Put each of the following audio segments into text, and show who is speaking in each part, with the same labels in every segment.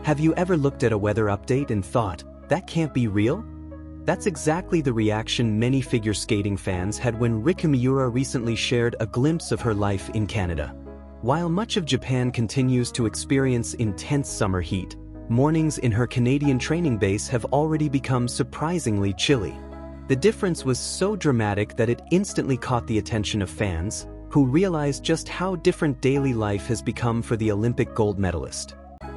Speaker 1: Have you ever looked at a weather update and thought, that can't be real? That's exactly the reaction many figure skating fans had when Riku Miura recently shared a glimpse of her life in Canada. While much of Japan continues to experience intense summer heat, mornings in her Canadian training base have already become surprisingly chilly. The difference was so dramatic that it instantly caught the attention of fans, who realized just how different daily life has become for the Olympic gold medalist.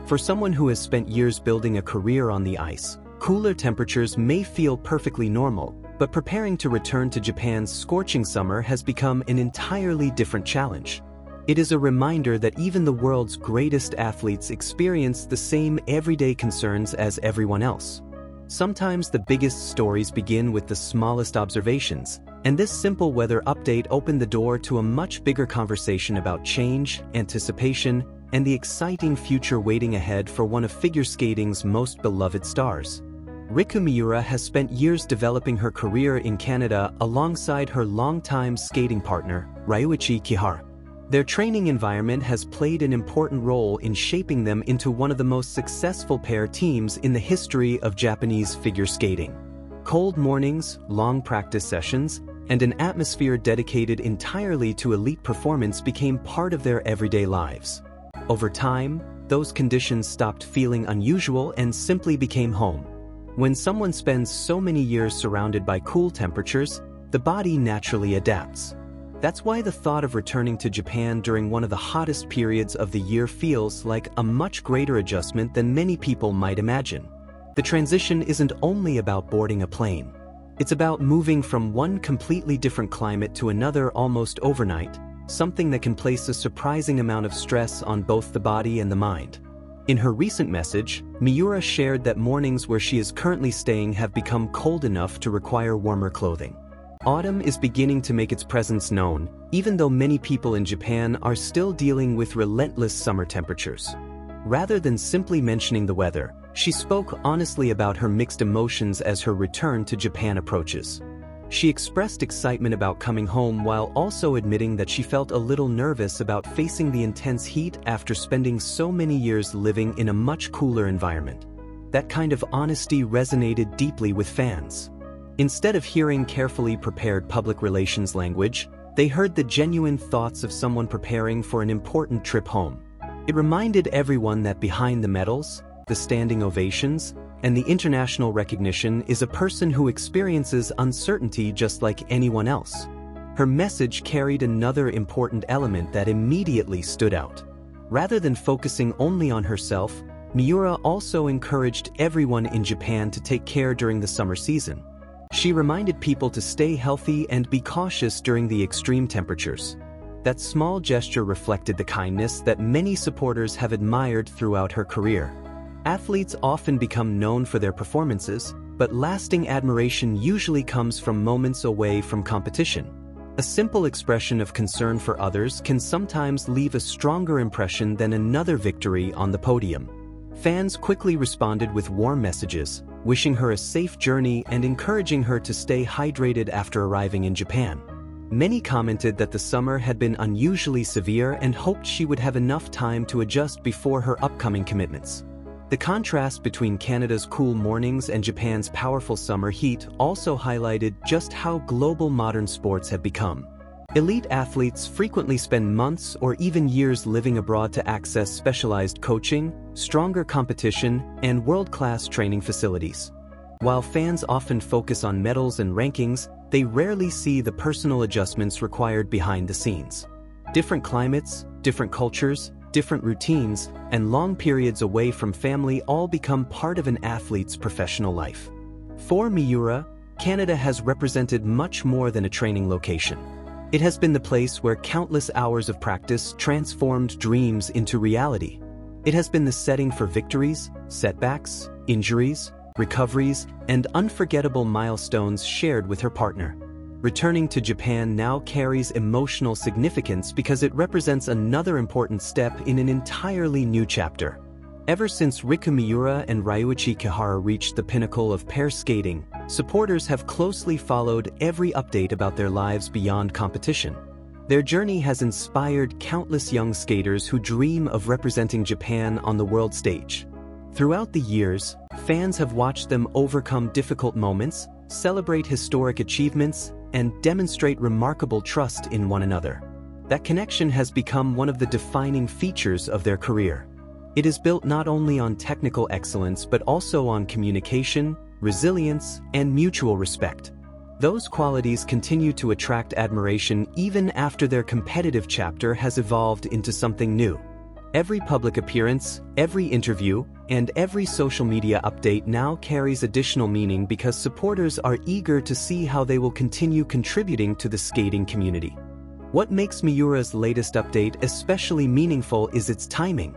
Speaker 1: For someone who has spent years building a career on the ice, cooler temperatures may feel perfectly normal, but preparing to return to Japan's scorching summer has become an entirely different challenge. It is a reminder that even the world's greatest athletes experience the same everyday concerns as everyone else. Sometimes the biggest stories begin with the smallest observations, and this simple weather update opened the door to a much bigger conversation about change, anticipation, and the exciting future waiting ahead for one of figure skating's most beloved stars. Riku Miura has spent years developing her career in Canada alongside her longtime skating partner, Ryuichi Kihara. Their training environment has played an important role in shaping them into one of the most successful pair teams in the history of Japanese figure skating. Cold mornings, long practice sessions, and an atmosphere dedicated entirely to elite performance became part of their everyday lives. Over time, those conditions stopped feeling unusual and simply became home. When someone spends so many years surrounded by cool temperatures, the body naturally adapts. That's why the thought of returning to Japan during one of the hottest periods of the year feels like a much greater adjustment than many people might imagine. The transition isn't only about boarding a plane. It's about moving from one completely different climate to another almost overnight, something that can place a surprising amount of stress on both the body and the mind. In her recent message, Miura shared that mornings where she is currently staying have become cold enough to require warmer clothing. Autumn is beginning to make its presence known, even though many people in Japan are still dealing with relentless summer temperatures. Rather than simply mentioning the weather, she spoke honestly about her mixed emotions as her return to Japan approaches. She expressed excitement about coming home while also admitting that she felt a little nervous about facing the intense heat after spending so many years living in a much cooler environment. That kind of honesty resonated deeply with fans. Instead of hearing carefully prepared public relations language, they heard the genuine thoughts of someone preparing for an important trip home. It reminded everyone that behind the medals, the standing ovations, and the international recognition is a person who experiences uncertainty just like anyone else. Her message carried another important element that immediately stood out. Rather than focusing only on herself, Miura also encouraged everyone in Japan to take care during the summer season. She reminded people to stay healthy and be cautious during the extreme temperatures. That small gesture reflected the kindness that many supporters have admired throughout her career. Athletes often become known for their performances, but lasting admiration usually comes from moments away from competition. A simple expression of concern for others can sometimes leave a stronger impression than another victory on the podium. Fans quickly responded with warm messages, wishing her a safe journey and encouraging her to stay hydrated after arriving in Japan. Many commented that the summer had been unusually severe and hoped she would have enough time to adjust before her upcoming commitments. The contrast between Canada's cool mornings and Japan's powerful summer heat also highlighted just how global modern sports have become. Elite athletes frequently spend months or even years living abroad to access specialized coaching, stronger competition, and world-class training facilities. While fans often focus on medals and rankings, they rarely see the personal adjustments required behind the scenes. Different climates, different cultures, different routines, and long periods away from family all become part of an athlete's professional life. For Miura, Canada has represented much more than a training location. It has been the place where countless hours of practice transformed dreams into reality. It has been the setting for victories, setbacks, injuries, recoveries, and unforgettable milestones shared with her partner. Returning to Japan now carries emotional significance because it represents another important step in an entirely new chapter. Ever since Riku Miura and Ryuichi Kihara reached the pinnacle of pair skating, supporters have closely followed every update about their lives beyond competition. Their journey has inspired countless young skaters who dream of representing Japan on the world stage. Throughout the years, fans have watched them overcome difficult moments, celebrate historic achievements, and demonstrate remarkable trust in one another. That connection has become one of the defining features of their career. It is built not only on technical excellence but also on communication, resilience, and mutual respect. Those qualities continue to attract admiration even after their competitive chapter has evolved into something new. Every public appearance, every interview, and every social media update now carries additional meaning because supporters are eager to see how they will continue contributing to the skating community. What makes Miura's latest update especially meaningful is its timing.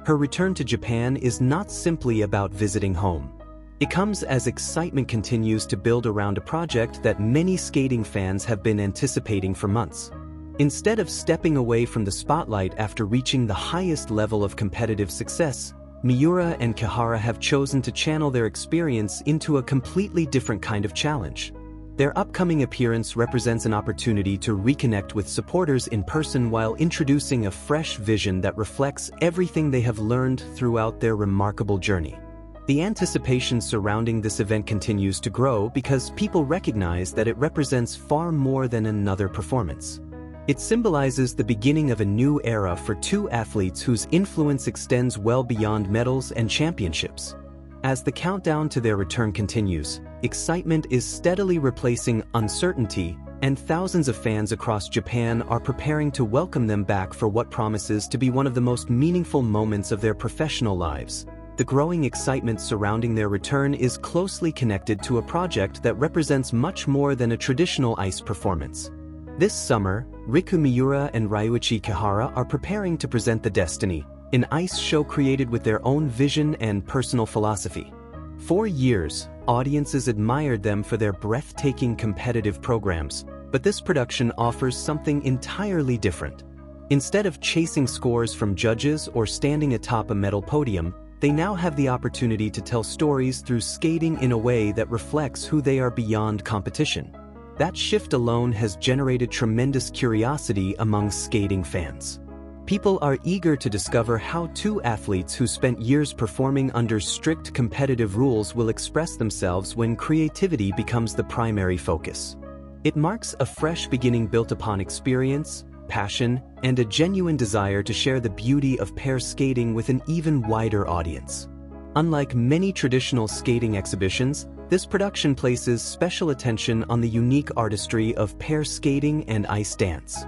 Speaker 1: Her return to Japan is not simply about visiting home. It comes as excitement continues to build around a project that many skating fans have been anticipating for months. Instead of stepping away from the spotlight after reaching the highest level of competitive success, Miura and Kihara have chosen to channel their experience into a completely different kind of challenge. Their upcoming appearance represents an opportunity to reconnect with supporters in person while introducing a fresh vision that reflects everything they have learned throughout their remarkable journey. The anticipation surrounding this event continues to grow because people recognize that it represents far more than another performance. It symbolizes the beginning of a new era for two athletes whose influence extends well beyond medals and championships. As the countdown to their return continues, excitement is steadily replacing uncertainty, and thousands of fans across Japan are preparing to welcome them back for what promises to be one of the most meaningful moments of their professional lives. The growing excitement surrounding their return is closely connected to a project that represents much more than a traditional ice performance. This summer, Riku Miura and Ryuichi Kihara are preparing to present The Destiny, an ice show created with their own vision and personal philosophy. For years, audiences admired them for their breathtaking competitive programs, but this production offers something entirely different. Instead of chasing scores from judges or standing atop a medal podium, they now have the opportunity to tell stories through skating in a way that reflects who they are beyond competition. That shift alone has generated tremendous curiosity among skating fans. People are eager to discover how two athletes who spent years performing under strict competitive rules will express themselves when creativity becomes the primary focus. It marks a fresh beginning built upon experience, passion, and a genuine desire to share the beauty of pair skating with an even wider audience. Unlike many traditional skating exhibitions, this production places special attention on the unique artistry of pair skating and ice dance.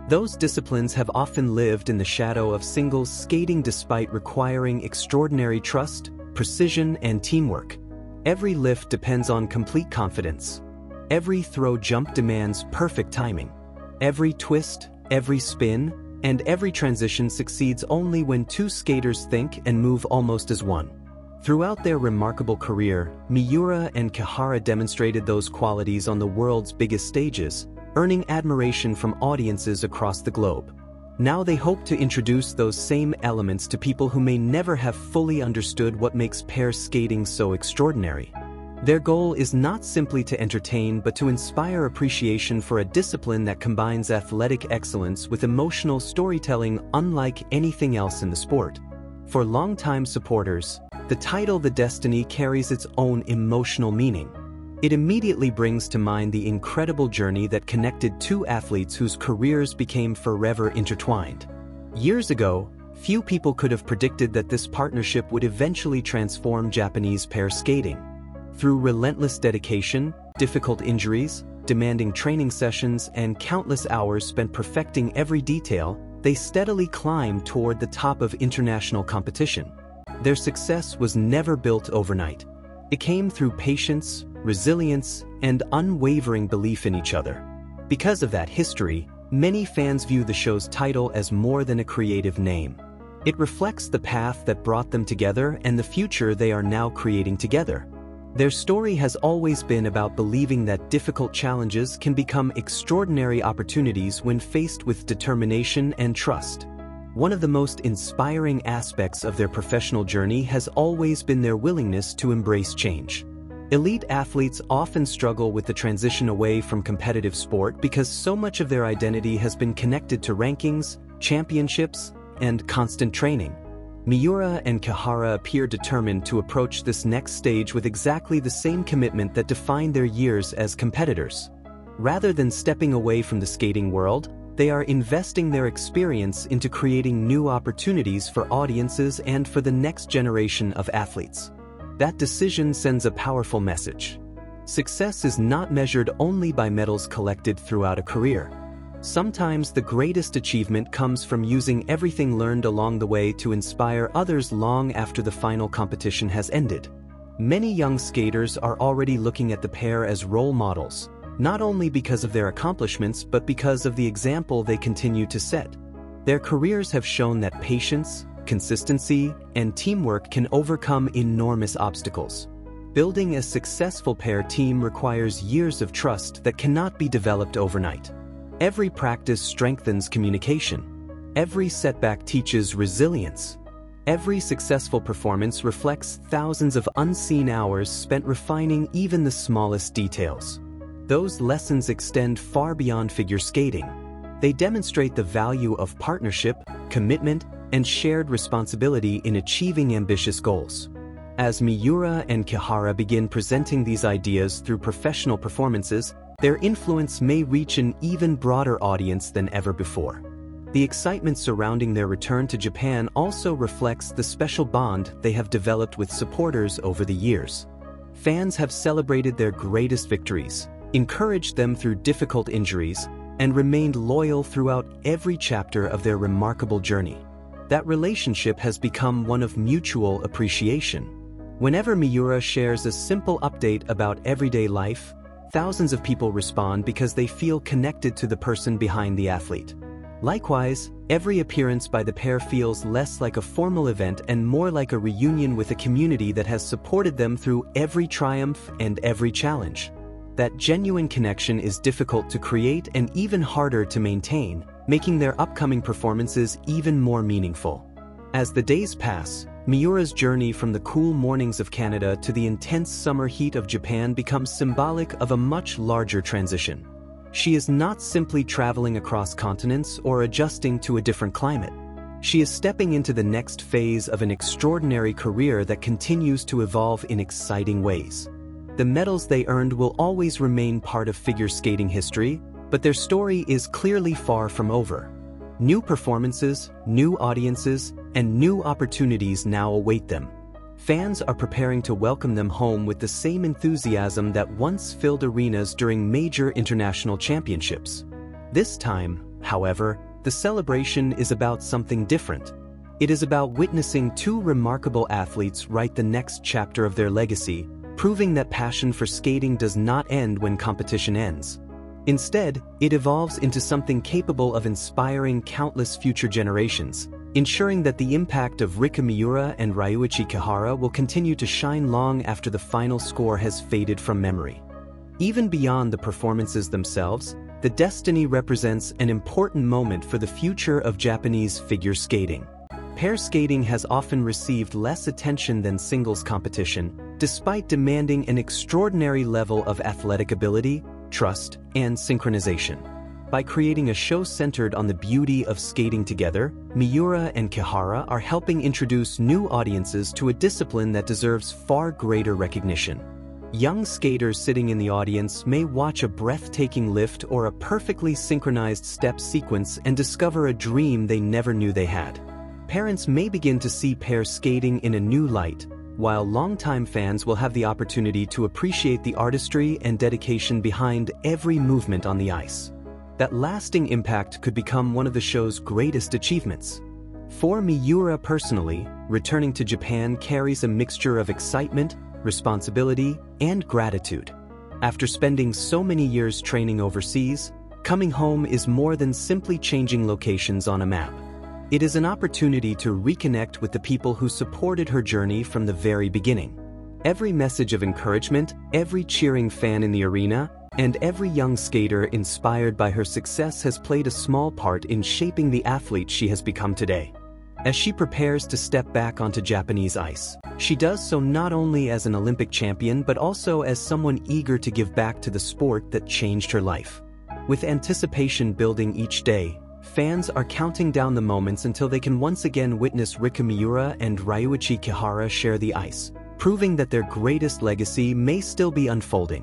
Speaker 1: Those disciplines have often lived in the shadow of singles skating despite requiring extraordinary trust, precision, and teamwork. Every lift depends on complete confidence. Every throw jump demands perfect timing. Every twist, every spin, and every transition succeeds only when two skaters think and move almost as one. Throughout their remarkable career, Miura and Kihara demonstrated those qualities on the world's biggest stages, earning admiration from audiences across the globe. Now they hope to introduce those same elements to people who may never have fully understood what makes pair skating so extraordinary. Their goal is not simply to entertain but to inspire appreciation for a discipline that combines athletic excellence with emotional storytelling unlike anything else in the sport. For longtime supporters, the title The Destiny carries its own emotional meaning. It immediately brings to mind the incredible journey that connected two athletes whose careers became forever intertwined. Years ago, few people could have predicted that this partnership would eventually transform Japanese pair skating. Through relentless dedication, difficult injuries, demanding training sessions, and countless hours spent perfecting every detail, they steadily climbed toward the top of international competition. Their success was never built overnight. It came through patience, resilience, and unwavering belief in each other. Because of that history, many fans view the show's title as more than a creative name. It reflects the path that brought them together and the future they are now creating together. Their story has always been about believing that difficult challenges can become extraordinary opportunities when faced with determination and trust. One of the most inspiring aspects of their professional journey has always been their willingness to embrace change. Elite athletes often struggle with the transition away from competitive sport because so much of their identity has been connected to rankings, championships, and constant training. Miura and Kihara appear determined to approach this next stage with exactly the same commitment that defined their years as competitors. Rather than stepping away from the skating world, they are investing their experience into creating new opportunities for audiences and for the next generation of athletes. That decision sends a powerful message. Success is not measured only by medals collected throughout a career. Sometimes the greatest achievement comes from using everything learned along the way to inspire others long after the final competition has ended. Many young skaters are already looking at the pair as role models, not only because of their accomplishments but because of the example they continue to set. Their careers have shown that patience, consistency, and teamwork can overcome enormous obstacles. Building a successful pair team requires years of trust that cannot be developed overnight. Every practice strengthens communication. Every setback teaches resilience. Every successful performance reflects thousands of unseen hours spent refining even the smallest details. Those lessons extend far beyond figure skating. They demonstrate the value of partnership, commitment, and shared responsibility in achieving ambitious goals. As Miura and Kihara begin presenting these ideas through professional performances, their influence may reach an even broader audience than ever before. The excitement surrounding their return to Japan also reflects the special bond they have developed with supporters over the years. Fans have celebrated their greatest victories, encouraged them through difficult injuries, and remained loyal throughout every chapter of their remarkable journey. That relationship has become one of mutual appreciation. Whenever Miura shares a simple update about everyday life, thousands of people respond because they feel connected to the person behind the athlete. Likewise, every appearance by the pair feels less like a formal event and more like a reunion with a community that has supported them through every triumph and every challenge. That genuine connection is difficult to create and even harder to maintain, making their upcoming performances even more meaningful. As the days pass, Miura's journey from the cool mornings of Canada to the intense summer heat of Japan becomes symbolic of a much larger transition. She is not simply traveling across continents or adjusting to a different climate. She is stepping into the next phase of an extraordinary career that continues to evolve in exciting ways. The medals they earned will always remain part of figure skating history, but their story is clearly far from over. New performances, new audiences, and new opportunities now await them. Fans are preparing to welcome them home with the same enthusiasm that once filled arenas during major international championships. This time, however, the celebration is about something different. It is about witnessing two remarkable athletes write the next chapter of their legacy, proving that passion for skating does not end when competition ends. Instead, it evolves into something capable of inspiring countless future generations, ensuring that the impact of Riku Miura and Ryuichi Kihara will continue to shine long after the final score has faded from memory. Even beyond the performances themselves, the destiny represents an important moment for the future of Japanese figure skating. Pair skating has often received less attention than singles competition, despite demanding an extraordinary level of athletic ability, trust, and synchronization. By creating a show centered on the beauty of skating together, Miura and Kihara are helping introduce new audiences to a discipline that deserves far greater recognition. Young skaters sitting in the audience may watch a breathtaking lift or a perfectly synchronized step sequence and discover a dream they never knew they had. Parents may begin to see pair skating in a new light, while longtime fans will have the opportunity to appreciate the artistry and dedication behind every movement on the ice. That lasting impact could become one of the show's greatest achievements. For Miura personally, returning to Japan carries a mixture of excitement, responsibility, and gratitude. After spending so many years training overseas, coming home is more than simply changing locations on a map. It is an opportunity to reconnect with the people who supported her journey from the very beginning. Every message of encouragement, every cheering fan in the arena, and every young skater inspired by her success has played a small part in shaping the athlete she has become today. As she prepares to step back onto Japanese ice, she does so not only as an Olympic champion but also as someone eager to give back to the sport that changed her life. With anticipation building each day, fans are counting down the moments until they can once again witness Riku Miura and Ryuichi Kihara share the ice, proving that their greatest legacy may still be unfolding.